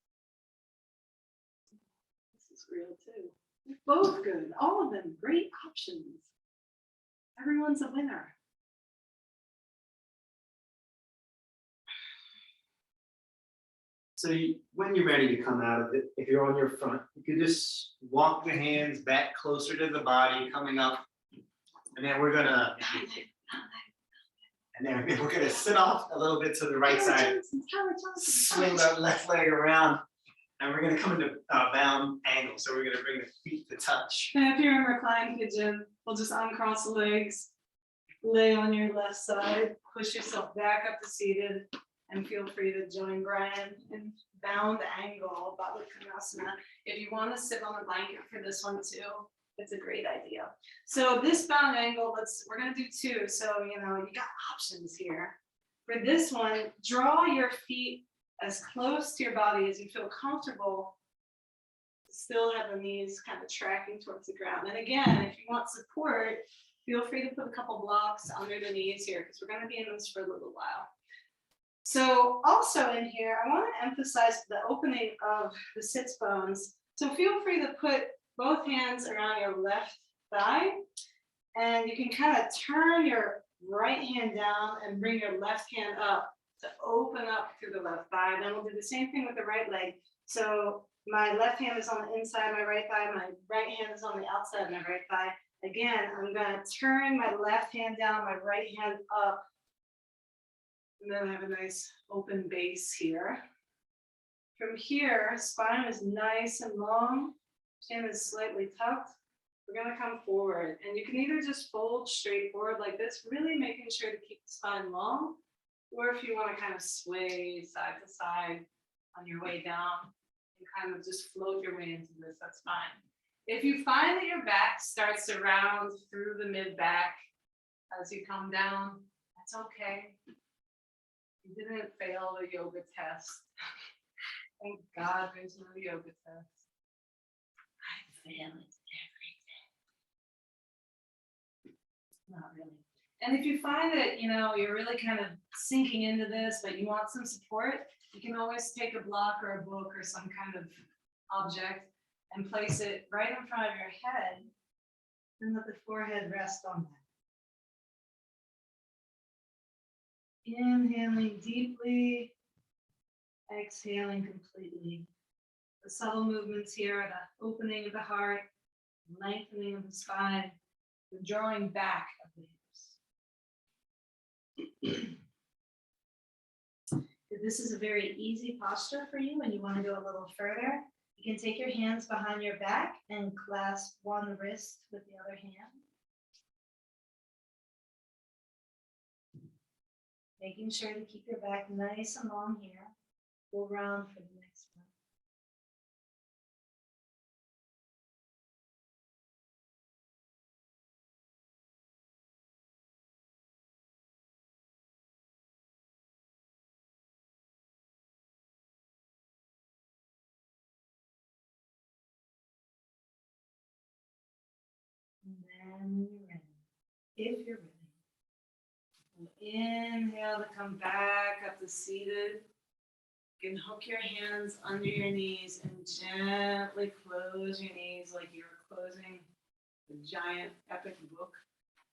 This is real too. They're both good. All of them great options. Everyone's a winner. So when you're ready to come out of it, if you're on your front, you can just walk the hands back closer to the body, coming up. And then we're gonna sit off a little bit to the right side, swing that left leg around, and we're gonna come into bound angle. So we're gonna bring the feet to touch. And if you're in reclined pigeon, we'll just uncross the legs, lay on your left side, push yourself back up to seated, and feel free to join Brian in bound angle, Lukatasana. If you want to sit on a blanket for this one too, it's a great idea. So this bound angle, we're gonna do two. So you got options here. For this one, draw your feet as close to your body as you feel comfortable. Still have the knees kind of tracking towards the ground. And again, if you want support, feel free to put a couple blocks under the knees here because we're going to be in this for a little while. So also in here, I want to emphasize the opening of the sits bones. So feel free to put both hands around your left thigh, and you can kind of turn your right hand down and bring your left hand up to open up through the left thigh. Then we'll do the same thing with the right leg. So my left hand is on the inside of my right thigh, my right hand is on the outside of my right thigh. Again, I'm going to turn my left hand down, my right hand up, And then I have a nice open base here. From here, spine is nice and long, chin is slightly tucked. We're gonna come forward, and you can either just fold straight forward like this, really making sure to keep the spine long, or if you wanna kind of sway side to side on your way down and kind of just float your way into this, that's fine. If you find that your back starts to round through the mid-back as you come down, that's okay. You didn't fail the yoga test. Thank God there's no yoga test. I fail it every day. Not really. And if you find that, you're really kind of sinking into this, but you want some support, you can always take a block or a book or some kind of object and place it right in front of your head and let the forehead rest on that. Inhaling deeply, exhaling completely. The subtle movements here are the opening of the heart, lengthening of the spine, the drawing back of the hips. This is a very easy posture for you when you want to go a little further. You can take your hands behind your back and clasp one wrist with the other hand. Making sure to keep your back nice and long here. We'll round for the next one. And then when you're ready, if you're ready, inhale to come back up to seated. You can hook your hands under your knees and gently close your knees like you're closing a giant epic book.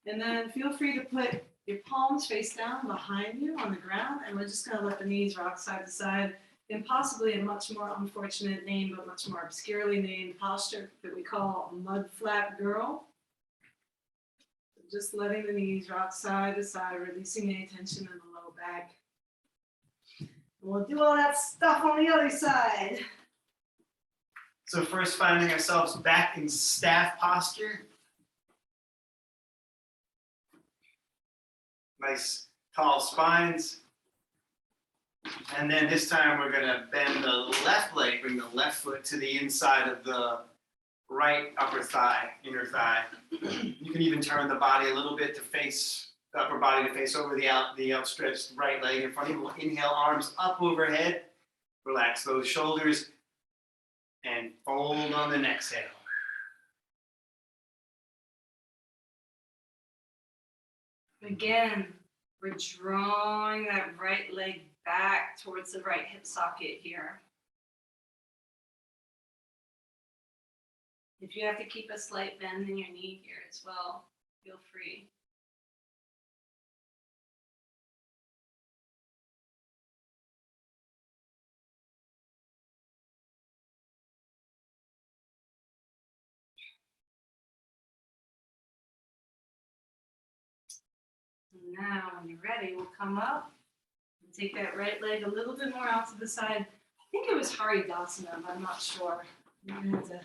And then feel free to put your palms face down behind you on the ground, and we're just going to let the knees rock side to side in possibly a much more unfortunate name, but much more obscurely named posture that we call mud flap girl. Just letting the knees rock side to side, releasing any tension in the low back. We'll do all that stuff on the other side. So first finding ourselves back in staff posture. Nice tall spines. And then this time we're gonna bend the left leg, bring the left foot to the inside of the right upper thigh, inner thigh. You can even turn the body a little bit to face the upper body to face over the outstretched right leg in front of you. We'll inhale, arms up overhead. Relax those shoulders and fold on the exhale. Again, we're drawing that right leg back towards the right hip socket here. If you have to keep a slight bend in your knee here as well, feel free. Now, when you're ready, we'll come up and take that right leg a little bit more out to the side. I think it was Haridasana, but I'm not sure. I'm going to have to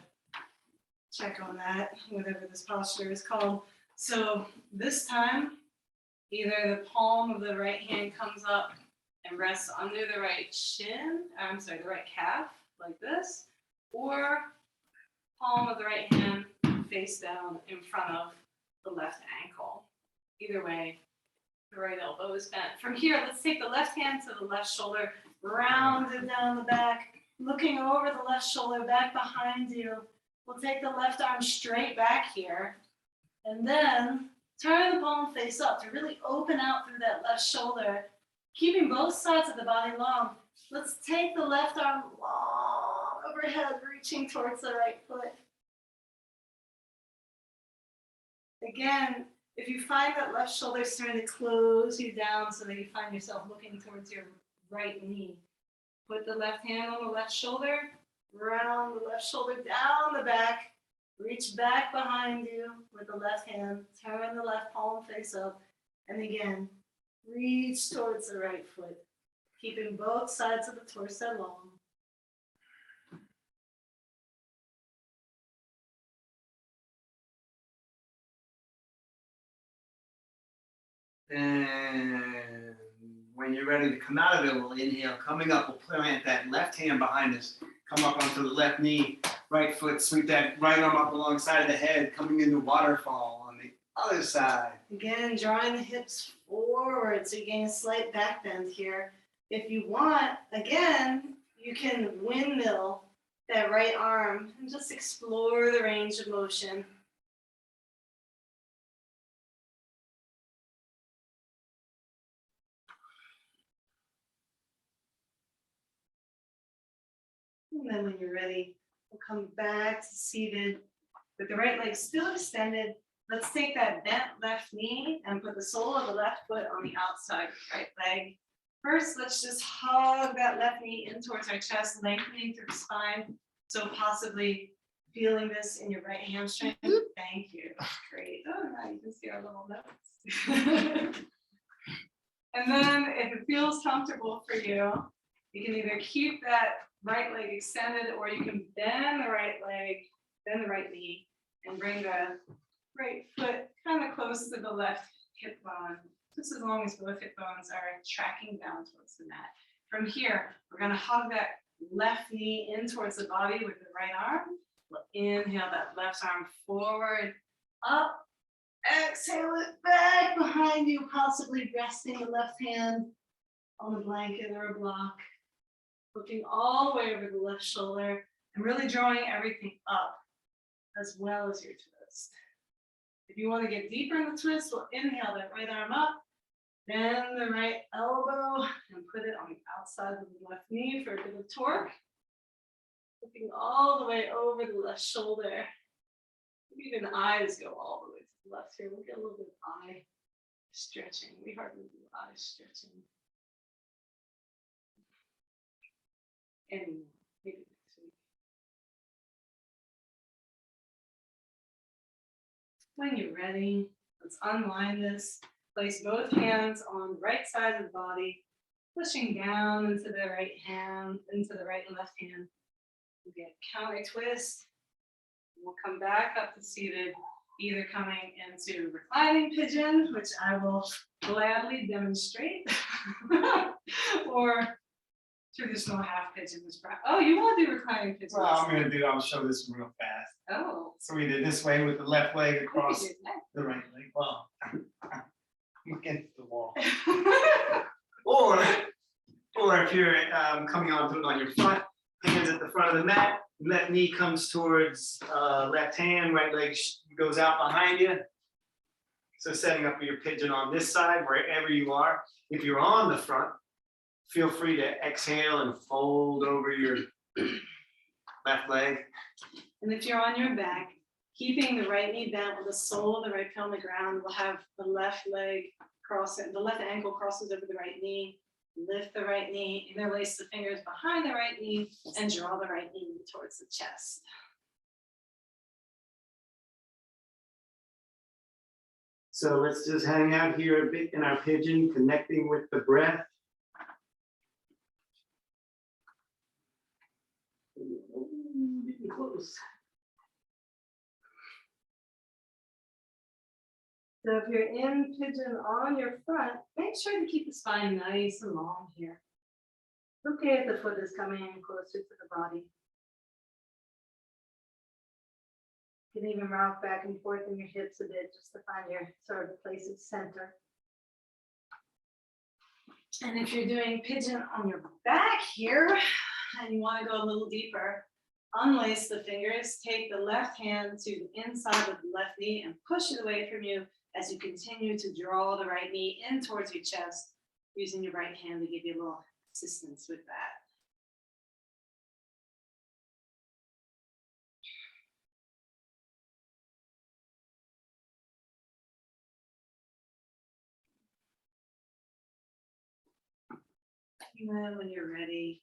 check on that, whatever this posture is called. So this time, either the palm of the right hand comes up and rests under the right the right calf, like this, or palm of the right hand face down in front of the left ankle. Either way, the right elbow is bent. From here, let's take the left hand to the left shoulder, rounded down the back, looking over the left shoulder, back behind you. We'll take the left arm straight back here, and then turn the palm face up to really open out through that left shoulder, keeping both sides of the body long. Let's take the left arm long overhead, reaching towards the right foot. Again, if you find that left shoulder is starting to close you down so that you find yourself looking towards your right knee, put the left hand on the left shoulder, round the left shoulder down the back, reach back behind you with the left hand, turn the left palm face up, and again, Reach towards the right foot, keeping both sides of the torso long. And when you're ready to come out of it, we'll inhale. Coming up, we'll plant that left hand behind us. Come up onto the left knee, right foot, sweep that right arm up alongside of the head, coming into waterfall on the other side. Again, drawing the hips forward so you gain a slight back bend here. If you want, again, you can windmill that right arm and just explore the range of motion. And then when you're ready, we'll come back to seated with the right leg still extended. Let's take that bent left knee and put the sole of the left foot on the outside of the right leg. First, let's just hug that left knee in towards our chest, lengthening through the spine. So possibly feeling this in your right hamstring. Thank you. Great. Oh, now you can see our little notes. And then if it feels comfortable for you, you can either keep that right leg extended, or you can bend the right leg, bend the right knee, and bring the right foot kind of close to the left hip bone, just as long as both hip bones are tracking down towards the mat. From here, we're going to hug that left knee in towards the body with the right arm. We'll inhale that left arm forward, up, exhale it back behind you, possibly resting the left hand on a blanket or a block. Looking all the way over the left shoulder and really drawing everything up as well as your twist. If you want to get deeper in the twist, we'll inhale that right arm up, bend the right elbow and put it on the outside of the left knee for a bit of torque. Looking all the way over the left shoulder. Even eyes go all the way to the left here. We'll get a little bit of eye stretching. We hardly do eye stretching. Anymore, maybe next week. When you're ready, let's unwind this. Place both hands on the right side of the body, pushing down into the right hand, into the right and left hand. We get counter twist. We'll come back up to seated, either coming into reclining pigeon, which I will gladly demonstrate, or traditional half pigeon. Oh, you want to do reclining pigeon? Well, I'll show this real fast. Oh. So we did this way with the left leg across the right leg. Well, I'm against the wall. or if you're coming onto it on your front, hands at the front of the mat, left knee comes towards left hand, right leg goes out behind you. So setting up your pigeon on this side, wherever you are. If you're on the front, feel free to exhale and fold over your left leg. And if you're on your back, keeping the right knee bent with the sole of the right foot on the ground, we'll have the left leg crossing, the left ankle crosses over the right knee. Lift the right knee, interlace the fingers behind the right knee, and draw the right knee towards the chest. So let's just hang out here a bit in our pigeon, connecting with the breath. Getting close. So if you're in pigeon on your front, make sure to keep the spine nice and long here. Okay, if the foot is coming in closer to the body. You can even rock back and forth in your hips a bit just to find your sort of place of center. And if you're doing pigeon on your back here, and you want to go a little deeper, unlace the fingers, take the left hand to the inside of the left knee and push it away from you as you continue to draw the right knee in towards your chest, using your right hand to give you a little assistance with that. And then when you're ready,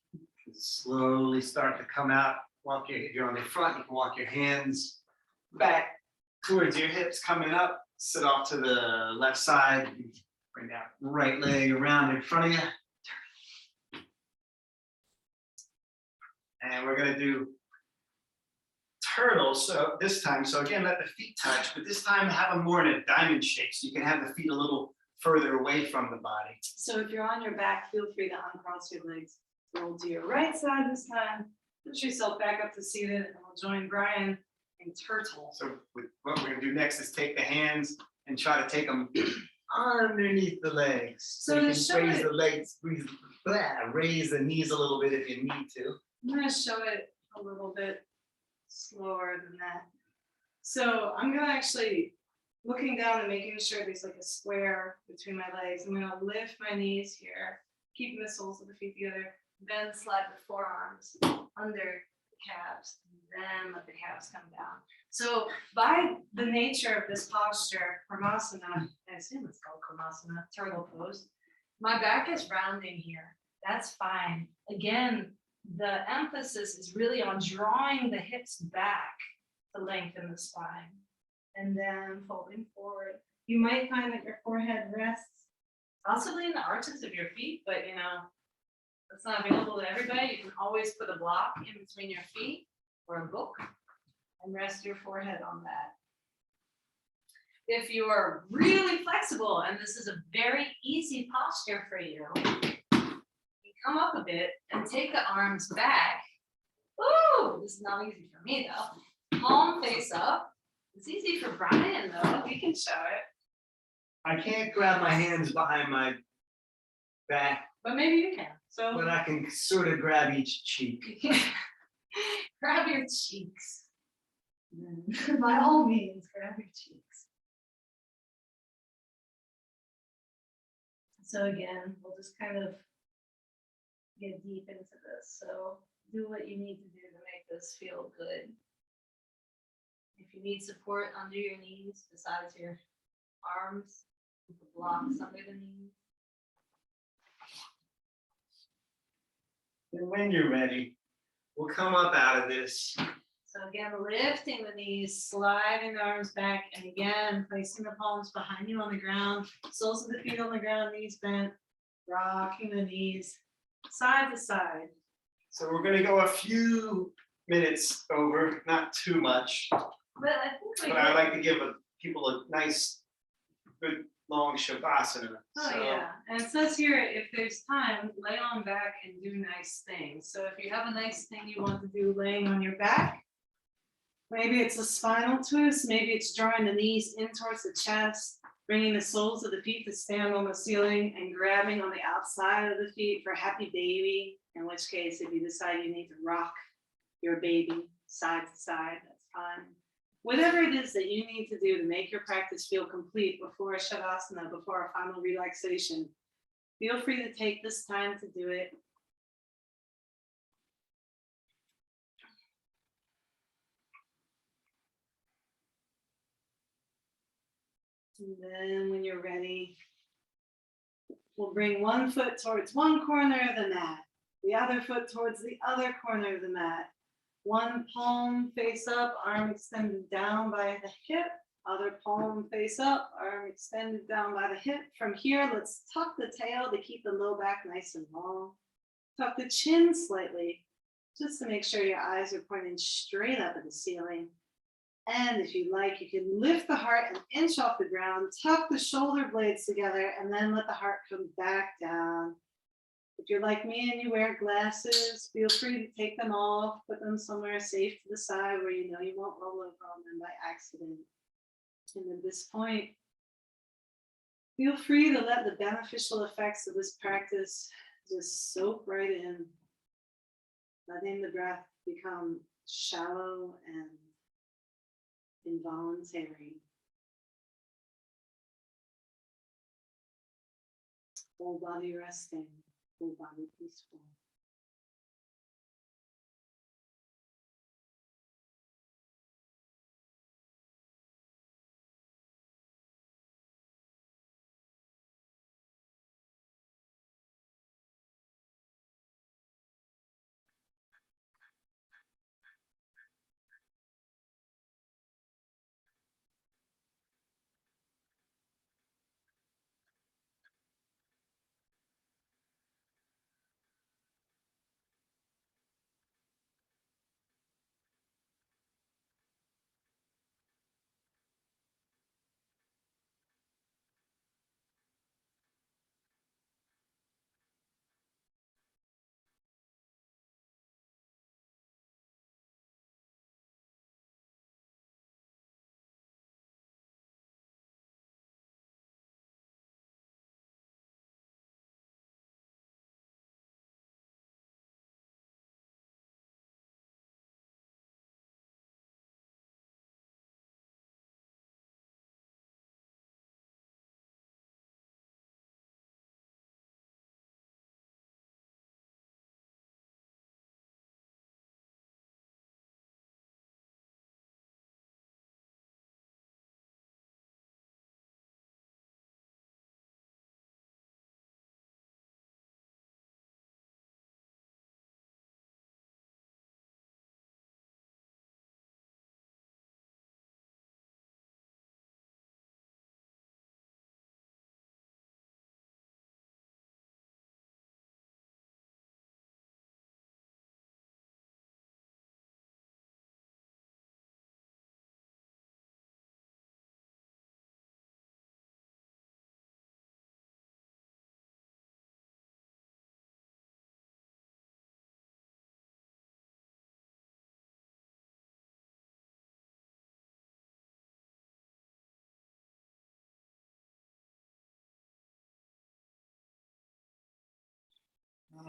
slowly start to come out. If you're on the front, you can walk your hands back towards your hips coming up. Sit off to the left side. Bring that right leg around in front of you. And we're gonna do turtle, so this time, so again, let the feet touch, but this time have them more in a diamond shape, so you can have the feet a little further away from the body. So if you're on your back, feel free to uncross your legs. Roll to your right side this time. Put yourself back up to seated, and we'll join Brian in turtle. So what we're gonna do next is take the hands and try to take them underneath the legs. So you to can show raise it- the legs, raise the knees a little bit if you need to. I'm gonna show it a little bit slower than that. So I'm gonna actually, looking down and making sure there's like a square between my legs. I'm gonna lift my knees here, keeping the soles of the feet together, then slide the forearms under the calves, and then let the calves come down. So by the nature of this posture, Kramasana, I assume it's called Kramasana, turtle pose, my back is rounding here. That's fine. Again, the emphasis is really on drawing the hips back to lengthen the spine and then folding forward. You might find that your forehead rests possibly in the arches of your feet, but you know, that's not available to everybody. You can always put a block in between your feet or a book and rest your forehead on that. If you are really flexible and this is a very easy posture for you, come up a bit and take the arms back. Ooh, this is not easy for me though. Palm face up. It's easy for Brian though. We can show it. I can't grab my hands behind my back, But maybe you can. So but I can sort of grab each cheek. you can grab your cheeks. By all means, grab your cheeks. So again, we'll just kind of get deep into this. So do what you need to do to make this feel good. If you need support under your knees, besides your arms, with the blocks under the knees. And when you're ready, we'll come up out of this. So again, lifting the knees, sliding the arms back, and again, placing the palms behind you on the ground, soles of the feet on the ground, knees bent, rocking the knees side to side. So we're gonna go a few minutes over, not too much, But I think but I like to give people a nice, good, long shavasana. Oh So yeah, and it says here, if there's time, lay on back and do nice things. So if you have a nice thing you want to do laying on your back, maybe it's a spinal twist, maybe it's drawing the knees in towards the chest, bringing the soles of the feet to stand on the ceiling and grabbing on the outside of the feet for happy baby, in which case if you decide you need to rock your baby side to side, that's fine. Whatever it is that you need to do to make your practice feel complete before a shavasana, before a final relaxation, feel free to take this time to do it. And then when you're ready, we'll bring one foot towards one corner of the mat, the other foot towards the other corner of the mat. One palm face up, arm extended down by the hip, other palm face up, arm extended down by the hip. From here, let's tuck the tail to keep the low back nice and long. Tuck the chin slightly, just to make sure your eyes are pointing straight up at the ceiling. And if you like, you can lift the heart an inch off the ground, tuck the shoulder blades together, and then let the heart come back down. If you're like me and you wear glasses, feel free to take them off, put them somewhere safe to the side where you know you won't roll over on them by accident. And at this point, feel free to let the beneficial effects of this practice just soak right in, letting the breath become shallow and involuntary. Whole body resting, whole body peaceful.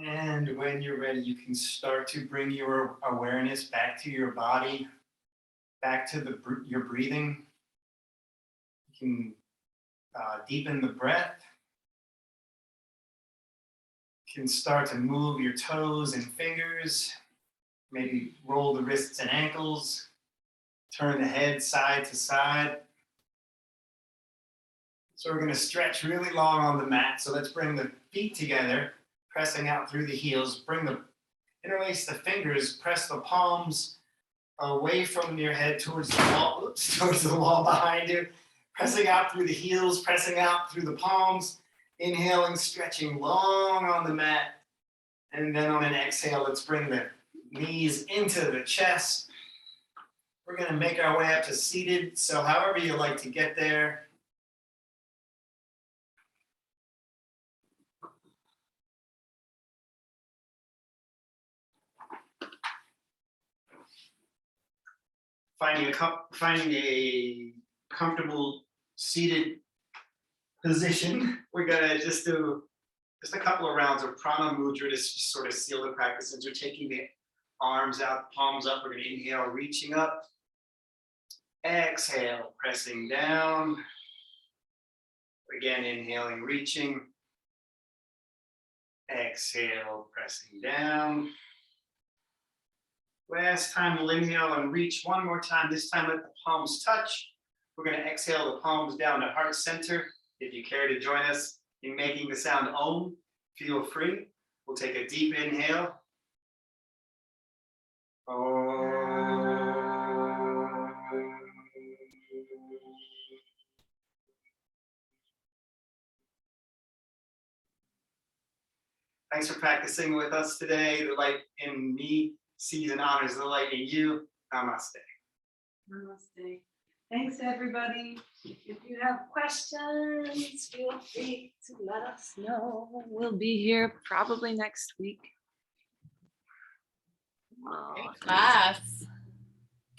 And when you're ready, you can start to bring your awareness back to your body, back to your breathing. You can deepen the breath. You can start to move your toes and fingers. Maybe roll the wrists and ankles. Turn the head side to side. So we're going to stretch really long on the mat. So let's bring the feet together, pressing out through the heels. Interlace the fingers, press the palms away from your head towards the wall, towards the wall behind you. Pressing out through the heels, pressing out through the palms. Inhaling, stretching long on the mat. And then on an exhale, let's bring the knees into the chest. We're going to make our way up to seated. So however you like to get there. Finding a comfortable seated position. We're gonna just do a couple of rounds of Prana Mudra to just sort of seal the practice. As we're taking the arms out, palms up, we're gonna inhale, reaching up. Exhale, pressing down. Again, inhaling, reaching. Exhale, pressing down. Last time we'll inhale and reach one more time. This time let the palms touch. We're going to exhale the palms down to heart center. If you care to join us in making the sound Om, feel free. We'll take a deep inhale. Om. Thanks for practicing with us today. The light in me sees and honors the light in you. Namaste. Namaste. Thanks, everybody. If you have questions, feel free to let us know. We'll be here probably next week. Class.